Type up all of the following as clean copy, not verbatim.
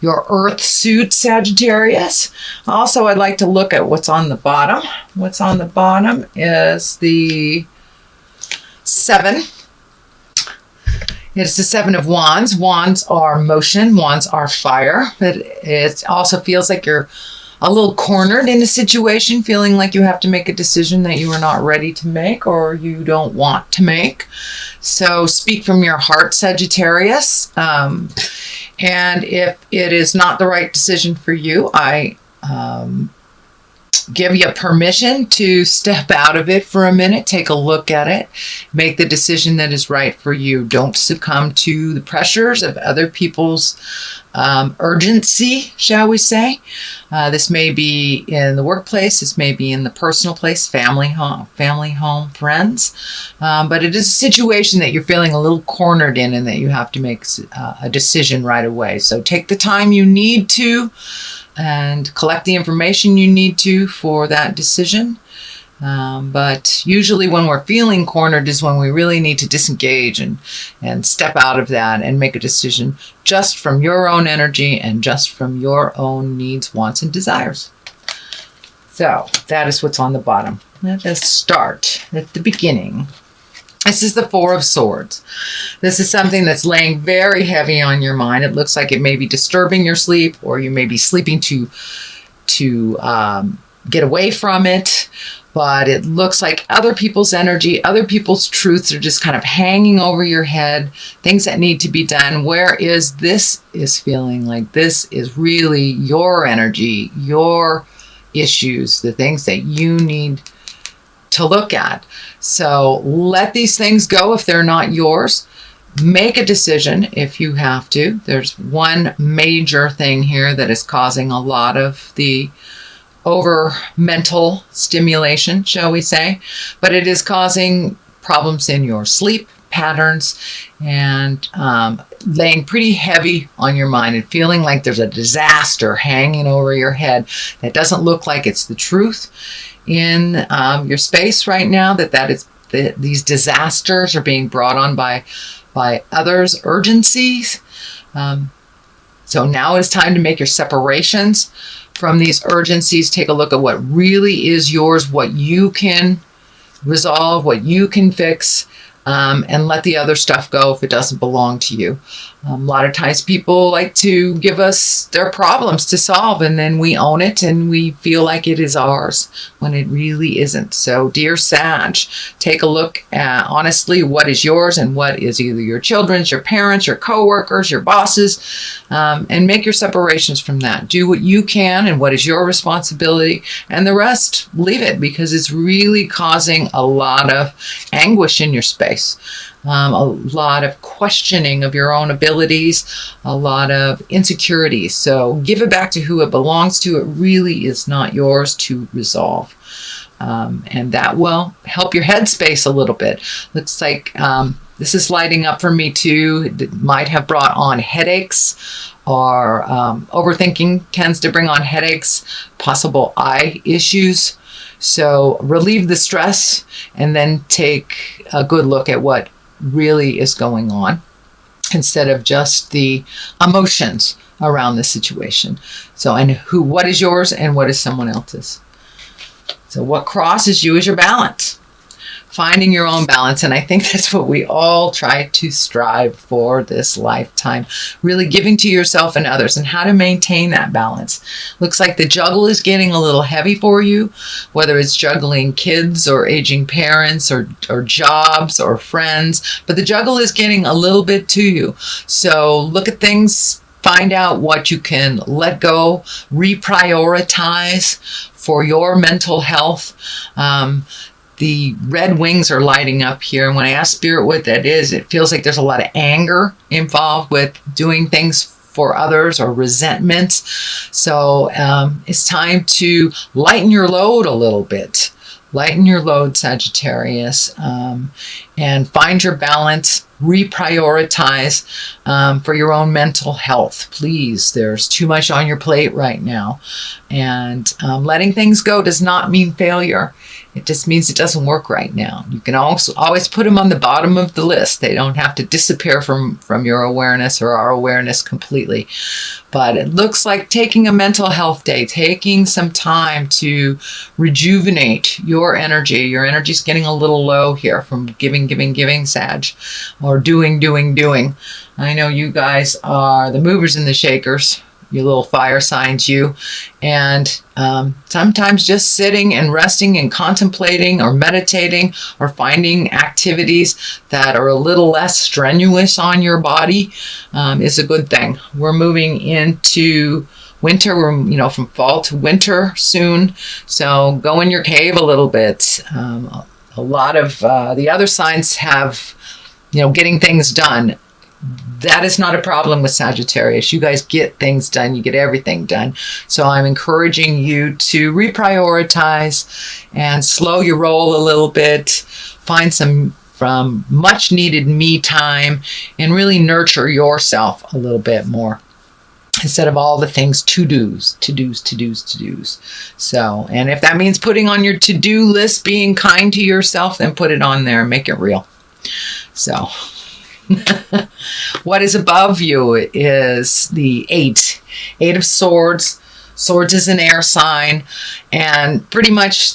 your earth suit, Sagittarius. Also, I'd like to look at what's on the bottom. What's on the bottom is the 7. It's the 7 of Wands. Wands are motion. Wands are fire. But it also feels like you're a little cornered in a situation, feeling like you have to make a decision that you are not ready to make or you don't want to make. So speak from your heart, Sagittarius. And if it is not the right decision for you, I give you permission to step out of it for a minute, take a look at it, make the decision that is right for you. Don't succumb to the pressures of other people's urgency, shall we say. This may be in the workplace, this may be in the personal place, family, home, friends. But it is a situation that you're feeling a little cornered in and that you have to make a decision right away. So take the time you need to and collect the information you need to for that decision. But usually when we're feeling cornered is when we really need to disengage and step out of that and make a decision just from your own energy and just from your own needs, wants, and desires. So that is what's on the bottom. Let us start at the beginning. This is the 4 of Swords. This is something that's laying very heavy on your mind. It looks like it may be disturbing your sleep, or you may be sleeping to get away from it. But it looks like other people's energy, other people's truths are just kind of hanging over your head, things that need to be done. Whereas this is feeling like this is really your energy, your issues, the things that you need to look at. So let these things go if they're not yours. Make a decision if you have to. There's one major thing here that is causing a lot of the over mental stimulation, shall we say, but it is causing problems in your sleep patterns and laying pretty heavy on your mind and feeling like there's a disaster hanging over your head that doesn't look like it's the truth in your space right now, that is these disasters are being brought on by others' urgencies. So now it's time to make your separations from these urgencies. Take a look at what really is yours, what you can resolve, what you can fix, and let the other stuff go if it doesn't belong to you. A lot of times people like to give us their problems to solve, and then we own it and we feel like it is ours when it really isn't. So dear Sag, take a look at honestly what is yours and what is either your children's, your parents, your co-workers, your bosses, and make your separations from that. Do what you can and what is your responsibility, and the rest leave it, because it's really causing a lot of anguish in your space. A lot of questioning of your own abilities, a lot of insecurities. So give it back to who it belongs to. It really is not yours to resolve. And that will help your headspace a little bit. Looks like this is lighting up for me too. It might have brought on headaches, or overthinking tends to bring on headaches, possible eye issues. So relieve the stress and then take a good look at what really is going on instead of just the emotions around the situation. So, and what is yours and what is someone else's. So what crosses you is your balance. Finding your own balance. And I think that's what we all try to strive for this lifetime. Really giving to yourself and others, and how to maintain that balance. Looks like the juggle is getting a little heavy for you, whether it's juggling kids or aging parents or jobs or friends. But the juggle is getting a little bit to you. So look at things, find out what you can let go, reprioritize for your mental health. The red wings are lighting up here. And when I ask Spirit what that is, it feels like there's a lot of anger involved with doing things for others, or resentment. So it's time to lighten your load a little bit. Lighten your load, Sagittarius, and find your balance, reprioritize for your own mental health. Please, there's too much on your plate right now. And letting things go does not mean failure. It just means it doesn't work right now. You can also always put them on the bottom of the list. They don't have to disappear from your awareness or our awareness completely. But it looks like taking a mental health day, taking some time to rejuvenate your energy. Your energy's getting a little low here from giving, Sag, or doing. I know you guys are the movers and the shakers, you little fire signs, you. And sometimes just sitting and resting and contemplating or meditating or finding activities that are a little less strenuous on your body is a good thing. We're moving into winter. We're, from fall to winter soon. So go in your cave a little bit. A lot of the other signs have, getting things done. That is not a problem with Sagittarius. You guys get things done. You get everything done. So I'm encouraging you to reprioritize and slow your roll a little bit. Find some from much needed me time and really nurture yourself a little bit more, instead of all the things to-dos. So, and if that means putting on your to-do list, being kind to yourself, then put it on there and make it real. So what is above you is the Eight of Swords. Swords is an air sign, and pretty much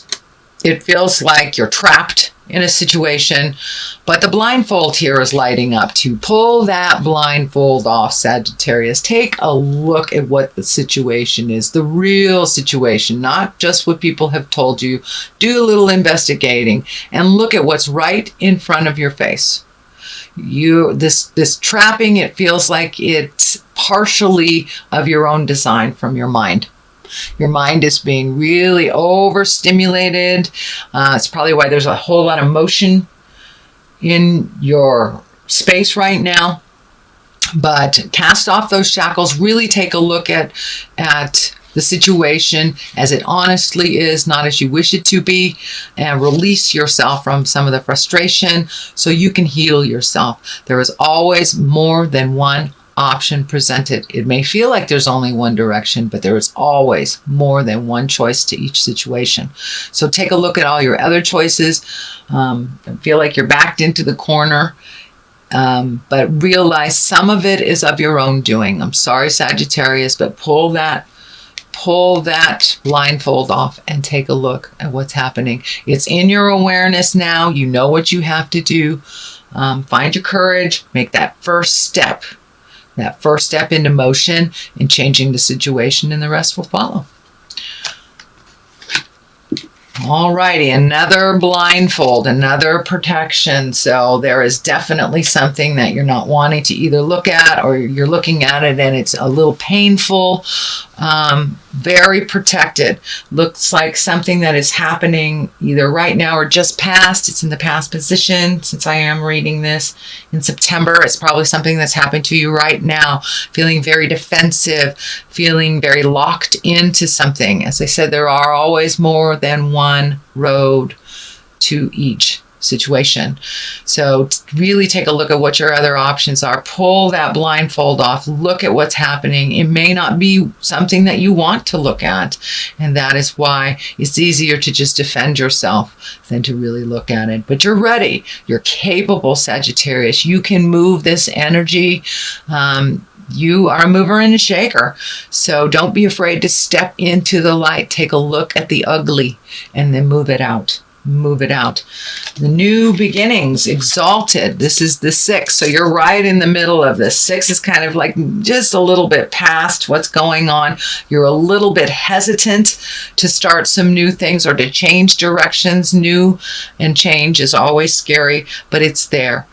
it feels like you're trapped in a situation, but the blindfold here is lighting up. To pull that blindfold off, Sagittarius, take a look at what the situation is, the real situation, not just what people have told you. Do a little investigating and look at what's right in front of your face. This trapping, it feels like it's partially of your own design from your mind. Your mind is being really overstimulated. It's probably why there's a whole lot of motion in your space right now. But cast off those shackles. Really take a look at the situation as it honestly is, not as you wish it to be, and release yourself from some of the frustration so you can heal yourself. There is always more than one option presented. It may feel like there's only one direction, but there is always more than one choice to each situation. So take a look at all your other choices. Feel like you're backed into the corner, but realize some of it is of your own doing. I'm sorry, Sagittarius, but pull that blindfold off and take a look at what's happening. It's in your awareness now. You know what you have to do. Find your courage. Make that first step into motion and changing the situation, and the rest will follow. Alrighty, another blindfold, another protection. So there is definitely something that you're not wanting to either look at, or you're looking at it and it's a little painful. Very protected. Looks like something that is happening either right now or just past. It's in the past position since I am reading this in September. It's probably something that's happened to you right now. Feeling very defensive, feeling very locked into something. As I said, there are always more than one road to each situation. So really take a look at what your other options are. Pull that blindfold off. Look at what's happening. It may not be something that you want to look at, and that is why it's easier to just defend yourself than to really look at it. But you're ready. You're capable, Sagittarius. You can move this energy. You are a mover and a shaker. So don't be afraid to step into the light. Take a look at the ugly and then move it out. Move it out. The new beginnings, exalted. This is the 6. So you're right in the middle of this. 6 is kind of like just a little bit past what's going on. You're a little bit hesitant to start some new things or to change directions. New and change is always scary, but it's there.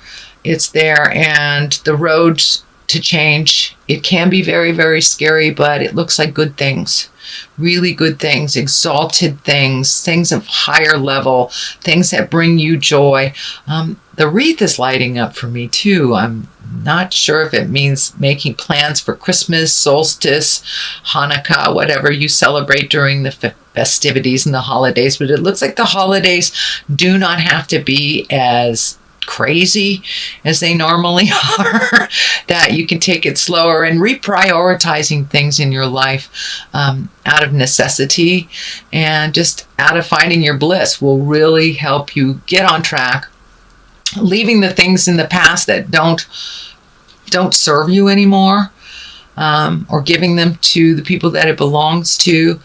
It's there. And the road to change, it can be very, very scary, but it looks like good things. Really good things, exalted things, things of higher level, things that bring you joy. The wreath is lighting up for me too. I'm not sure if it means making plans for Christmas, solstice, Hanukkah, whatever you celebrate during the festivities and the holidays, but it looks like the holidays do not have to be as crazy as they normally are, that you can take it slower, and reprioritizing things in your life out of necessity and just out of finding your bliss will really help you get on track, leaving the things in the past that don't serve you anymore, or giving them to the people that it belongs to,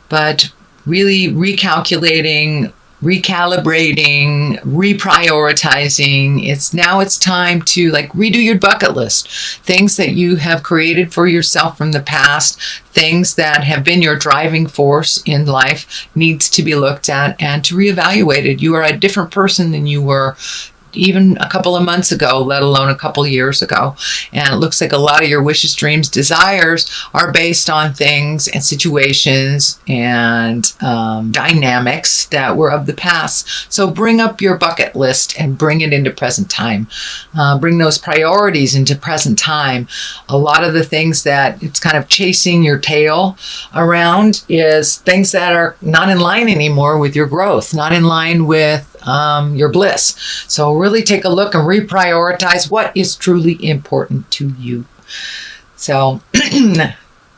but really recalculating, recalibrating, reprioritizing. It's time to like redo your bucket list. Things that you have created for yourself from the past, things that have been your driving force in life, needs to be looked at and to reevaluated. You are a different person than you were even a couple of months ago, let alone a couple of years ago. And it looks like a lot of your wishes, dreams, desires are based on things and situations and dynamics that were of the past. So bring up your bucket list and bring it into present time. Bring those priorities into present time. A lot of the things that it's kind of chasing your tail around is things that are not in line anymore with your growth, not in line with your bliss. So really take a look and reprioritize what is truly important to you. So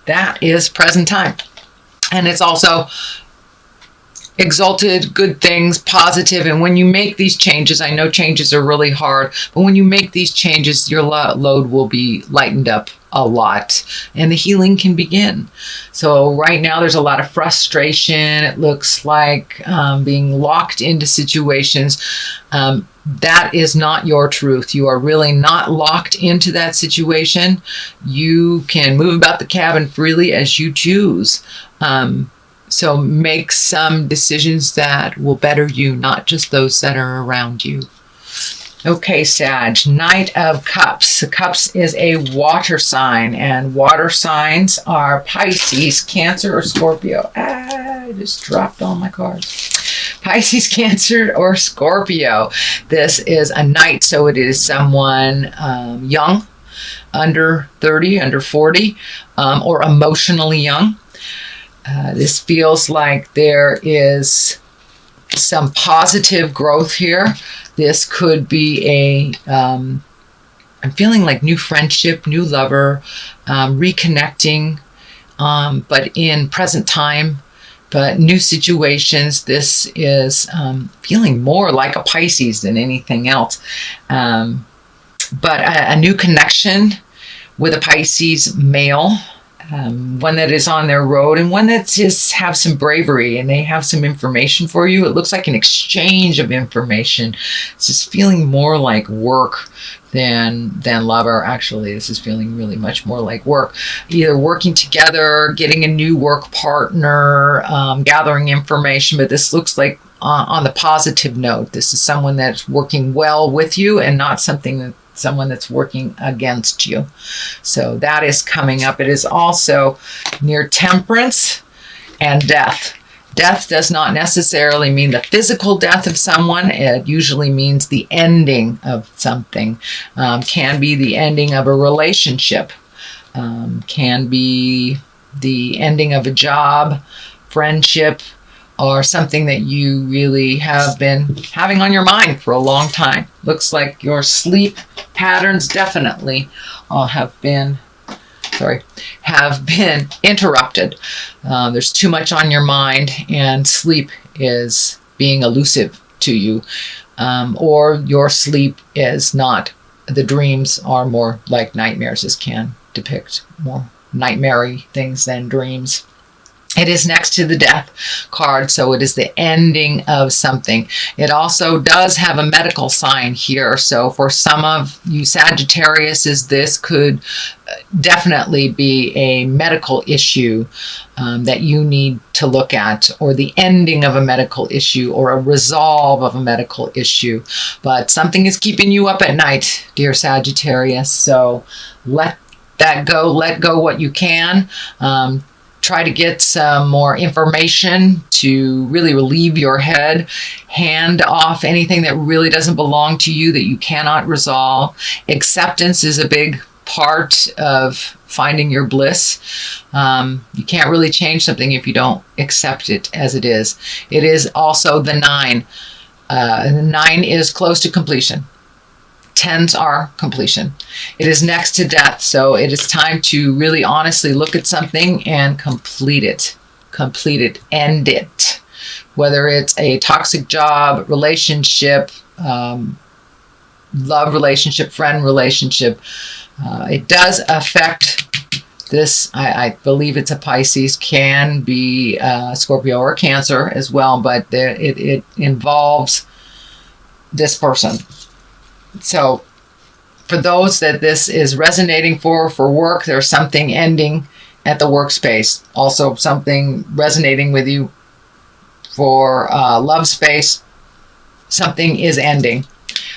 that is present time. And it's also exalted, good things, positive. And when you make these changes, I know changes are really hard, but when you make these changes, your load will be lightened up a lot and the healing can begin. So right now there's a lot of frustration. It looks like being locked into situations. That is not your truth. You are really not locked into that situation. You can move about the cabin freely as you choose. So make some decisions that will better you, not just those that are around you. Okay, Sag, Knight of Cups. Cups is a water sign, and water signs are Pisces, Cancer, or Scorpio. I just dropped all my cards. Pisces, Cancer, or Scorpio. This is a knight, so it is someone young, under 30, under 40, or emotionally young. This feels like there is some positive growth here. This could be I'm feeling like new friendship, new lover, reconnecting, but in present time, but new situations. This is feeling more like a Pisces than anything else. But a new connection with a Pisces male. One that is on their road, and one that just have some bravery and they have some information for you. It looks like an exchange of information. It's just feeling more like work than lover. Actually, this is feeling really much more like work. Either working together, getting a new work partner, gathering information, but this looks like on the positive note. This is someone that's working well with you and not someone that's working against you. So that is coming up. It is also near Temperance and death. Death does not necessarily mean the physical death of someone. It usually means the ending of something. Can be the ending of a relationship. Can be the ending of a job, friendship, or something that you really have been having on your mind for a long time. Looks like your sleep patterns definitely have been interrupted. There's too much on your mind, and sleep is being elusive to you. Or your sleep is not. The dreams are more like nightmares. This can depict more nightmare-y things than dreams. It is next to the death card, so it is the ending of something. It does have a medical sign here, so for some of you Sagittariuses, this could definitely be a medical issue that you need to look at, or the ending of a medical issue, or a resolve of a medical issue. But something is keeping you up at night, dear Sagittarius, so let that go. Let go what you can. Try to get some more information to really relieve your head. Hand off anything that really doesn't belong to you, that you cannot resolve. Acceptance is a big part of finding your bliss. You can't really change something if you don't accept it as it is. It is also the 9. The 9 is close to completion. Tens are completion. It is next to death. So it is time to really honestly look at something and complete it. Complete it. End it. Whether it's a toxic job, relationship, love relationship, friend relationship, it does affect this. I believe it's a Pisces, can be Scorpio or Cancer as well, but it involves this person. So for those that this is resonating for work, there's something ending at the workspace. Also something resonating with you for love space. Something is ending.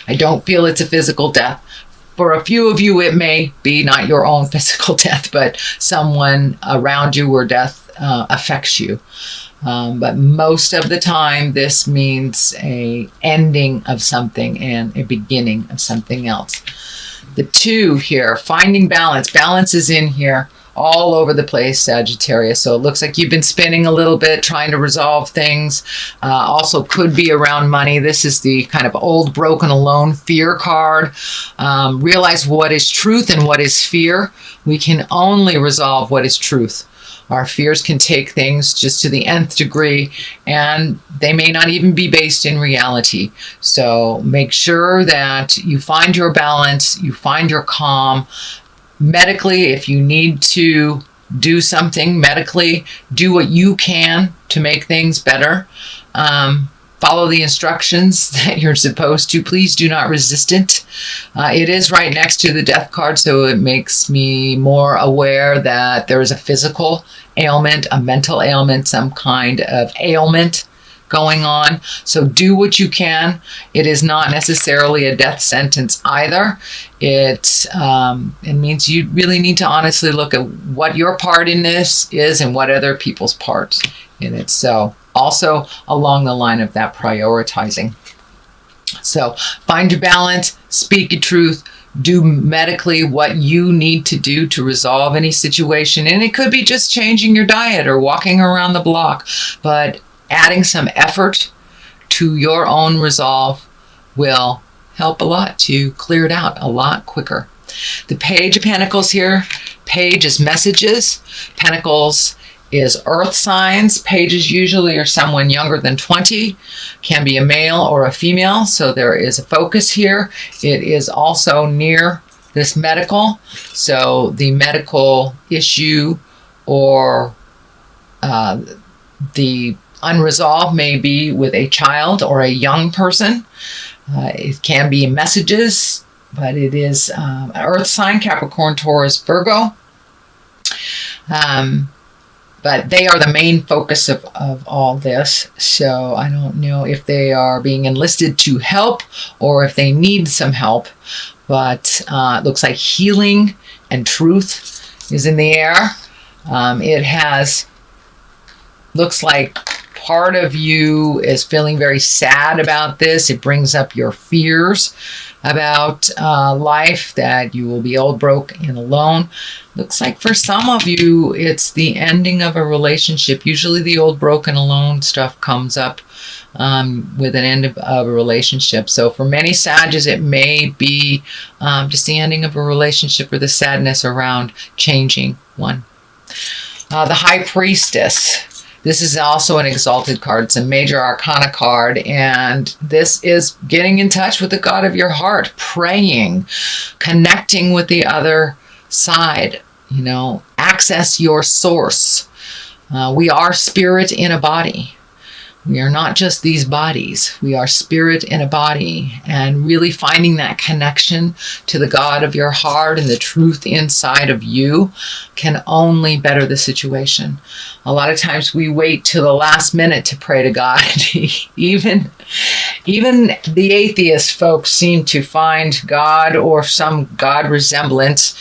I don't feel it's a physical death. For a few of you, it may be not your own physical death, but someone around you where death affects you. But most of the time, this means a ending of something and a beginning of something else. The 2 here, finding balance. Balance is in here all over the place, Sagittarius. So it looks like you've been spinning a little bit, trying to resolve things. Also could be around money. This is the kind of old, broken, alone fear card. Realize what is truth and what is fear. We can only resolve what is truth. Our fears can take things just to the nth degree, and they may not even be based in reality. So make sure that you find your balance, you find your calm. Medically, if you need to do something medically, do what you can to make things better. Follow the instructions that you're supposed to. Please do not resist it. It is right next to the death card, so it makes me more aware that there is a physical ailment, a mental ailment, some kind of ailment going on. So do what you can. It is not necessarily a death sentence either. It means you really need to honestly look at what your part in this is and what other people's parts in it. So also along the line of that prioritizing. So find your balance, speak your truth, do medically what you need to do to resolve any situation. And it could be just changing your diet or walking around the block, but adding some effort to your own resolve will help a lot to clear it out a lot quicker. The Page of Pentacles here. Page is messages. Pentacles is earth signs. Pages usually are someone younger than 20. Can be a male or a female. So there is a focus here. It is also near this medical. So the medical issue or the unresolved may be with a child or a young person. It can be messages, but it is an earth sign, Capricorn, Taurus, Virgo. But they are the main focus of all this. So I don't know if they are being enlisted to help or if they need some help. But it looks like healing and truth is in the air. Looks like part of you is feeling very sad about this. It brings up your fears about life, that you will be old, broke, and alone. Looks like for some of you, it's the ending of a relationship. Usually the old, broken, alone stuff comes up with an end of a relationship. So for many Sages, it may be just the ending of a relationship or the sadness around changing one. The High Priestess. This is also an exalted card. It's a major arcana card, and this is getting in touch with the God of your heart, praying, connecting with the other side, access your source. We are spirit in a body. We are not just these bodies. We are spirit in a body, and really finding that connection to the God of your heart and the truth inside of you can only better the situation. A lot of times we wait till the last minute to pray to God. Even the atheist folks seem to find God or some God resemblance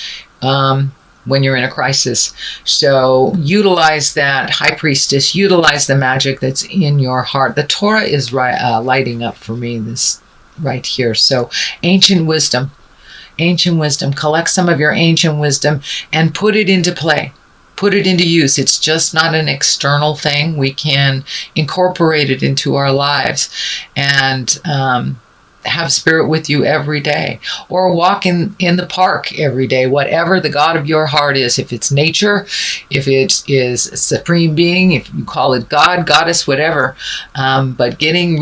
when you're in a crisis. So utilize that, High Priestess, utilize the magic that's in your heart. The Torah is lighting up for me, this right here. So ancient wisdom, collect some of your ancient wisdom and put it into play. Put it into use. It's just not an external thing. We can incorporate it into our lives and have spirit with you every day, or walk in the park every day, whatever the God of your heart is. If it's nature, if it is a supreme being, if you call it God, goddess, whatever. But getting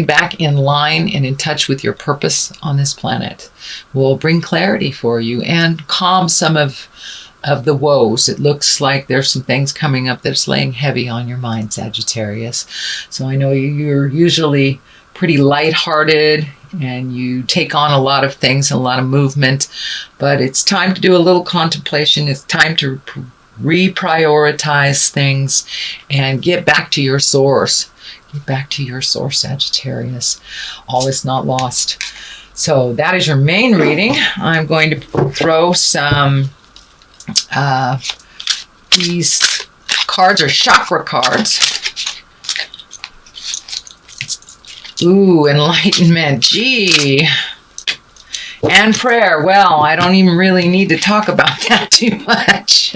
back in line and in touch with your purpose on this planet will bring clarity for you and calm some of the woes. It looks like there's some things coming up that's laying heavy on your mind, Sagittarius. So I know you're usually pretty lighthearted and you take on a lot of things, a lot of movement, but it's time to do a little contemplation. It's time to reprioritize things and get back to your source. Get back to your source, Sagittarius. All is not lost. So that is your main reading. I'm going to throw some, these cards are chakra cards. Ooh, enlightenment. Gee. And prayer. Well, I don't even really need to talk about that too much.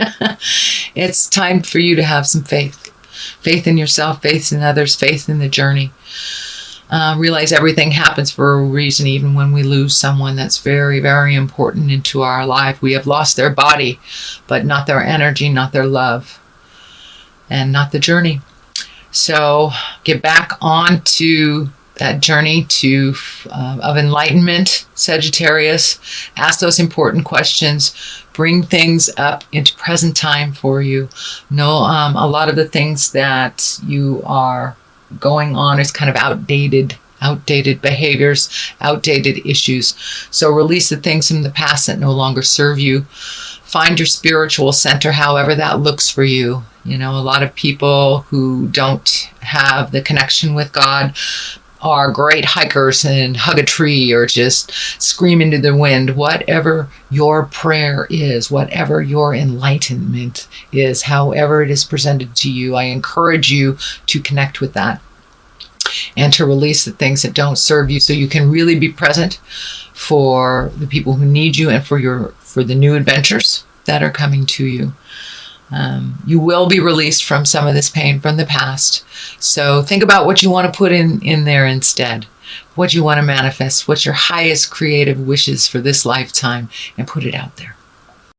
It's time for you to have some faith. Faith in yourself, faith in others, faith in the journey. Realize everything happens for a reason, even when we lose someone that's very, very important into our life. We have lost their body, but not their energy, not their love, and not the journey. So get back onto that journey of enlightenment, Sagittarius. Ask those important questions. Bring things up into present time for you. Know a lot of the things that you are going on is kind of outdated behaviors, outdated issues. So release the things from the past that no longer serve you. Find your spiritual center, however that looks for you. You know, a lot of people who don't have the connection with God are great hikers and hug a tree or just scream into the wind. Whatever your prayer is, whatever your enlightenment is, however it is presented to you, I encourage you to connect with that and to release the things that don't serve you so you can really be present for the people who need you and for the new adventures that are coming to you. You will be released from some of this pain from the past. So think about what you want to put in there instead. What you want to manifest. What's your highest creative wishes for this lifetime, and put it out there.